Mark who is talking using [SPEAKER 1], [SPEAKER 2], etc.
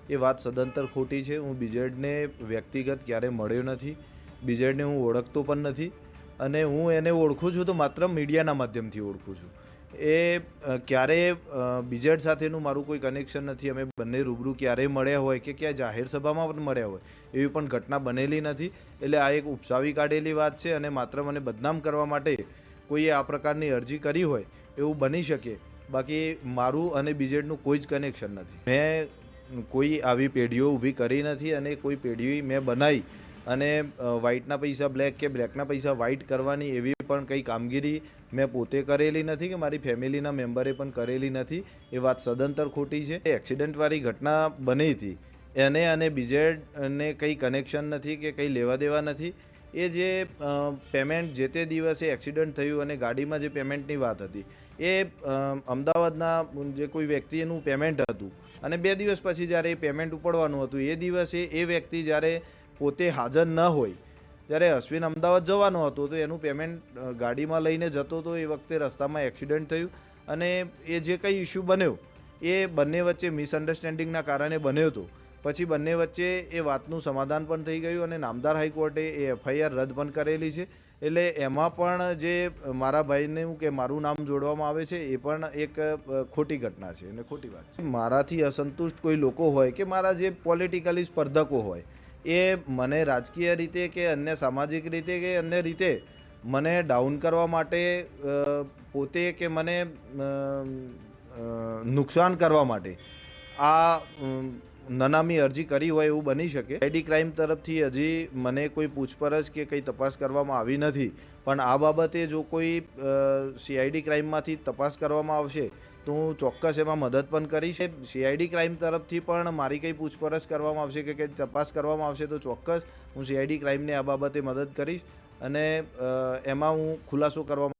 [SPEAKER 1] એ વાત સદંતર ખોટી છે। હું બીજેડને વ્યક્તિગત ક્યારેય મળ્યો નથી, બીજેડને હું ઓળખતો પણ નથી અને હું એને ઓળખું છું તો માત્ર મીડિયાના માધ્યમથી ઓળખું છું। ક્યારેય બીજેડ સાથેનું મારું કોઈ કનેક્શન નથી। અમે બંને રૂબરૂ ક્યારેય મળ્યા હોય કે ક્યાંય જાહેર સભામાં પણ મળ્યા હોય એવી પણ ઘટના બનેલી નથી। એટલે આ એક ઉપસાવી કાઢેલી વાત છે અને માત્ર મને બદનામ કરવા માટે કોઈએ આ પ્રકારની અરજી કરી હોય એવું બની શકે, બાકી મારું અને બીજેડનું કોઈ જ કનેક્શન નથી। મેં કોઈ આવી પેઢીઓ ઊભી કરી નથી અને કોઈ પેઢી મેં બનાવી અને વ્હાઇટના પૈસા બ્લેક કે બ્લેકના પૈસા વ્હાઇટ કરવાની એવી પણ કંઈ કામગીરી મેં પોતે કરેલી નથી કે મારી ફેમિલીના મેમ્બરે પણ કરેલી નથી। એ વાત સદંતર ખોટી છે। એક્સિડન્ટવાળી ઘટના બની હતી એને અને બીજેડને કંઈ કનેક્શન નથી કે કંઈ લેવા દેવા નથી। એ જે પેમેન્ટ જે તે દિવસે એક્સિડન્ટ થયું અને ગાડીમાં જે પેમેન્ટની વાત હતી એ અમદાવાદના જે કોઈ વ્યક્તિનું પેમેન્ટ હતું અને 2 દિવસ પછી જ્યારે એ પેમેન્ટ ઉપાડવાનું હતું એ દિવસે એ વ્યક્તિ જ્યારે પોતે હાજર ન હોય, જ્યારે અશ્વિન અમદાવાદ જવાનો હતો તો એનું પેમેન્ટ ગાડીમાં લઈને જતો હતો, એ વખતે રસ્તામાં એક્સિડન્ટ થયું અને એ જે કંઈ ઇસ્યુ બન્યો એ બંને વચ્ચે મિસઅન્ડરસ્ટેન્ડિંગના કારણે બન્યો હતો। પછી બંને વચ્ચે એ વાતનું સમાધાન પણ થઈ ગયું અને નામદાર હાઈકોર્ટે એ એફઆઈઆર રદ પણ કરેલી છે। એટલે એમાં પણ જે મારા ભાઈનું કે મારું નામ જોડવામાં આવે છે એ પણ એક ખોટી ઘટના છે અને ખોટી વાત છે। મારાથી અસંતુષ્ટ કોઈ લોકો હોય કે મારા જે પોલિટિકલી સ્પર્ધકો હોય એ મને રાજકીય રીતે કે અન્ય સામાજિક રીતે કે અન્ય રીતે મને ડાઉન કરવા માટે પોતે કે મને નુકસાન કરવા માટે આ નનામી અરજી કરી હોય એવું બની શકે। સીઆઈડી ક્રાઇમ તરફથી હજી મને કોઈ પૂછપરછ કે કંઈ તપાસ કરવામાં આવી નથી, પણ આ બાબતે જો કોઈ સીઆઈડી ક્રાઇમમાંથી તપાસ કરવામાં આવશે તો હું ચોક્કસ એમાં મદદ પણ કરીશ। સીઆઈડી ક્રાઇમ તરફથી પણ મારી કંઈ પૂછપરછ કરવામાં આવશે કે કંઈ તપાસ કરવામાં આવશે તો ચોક્કસ હું સીઆઈડી ક્રાઇમને આ બાબતે મદદ કરીશ અને એમાં હું ખુલાસો કરવા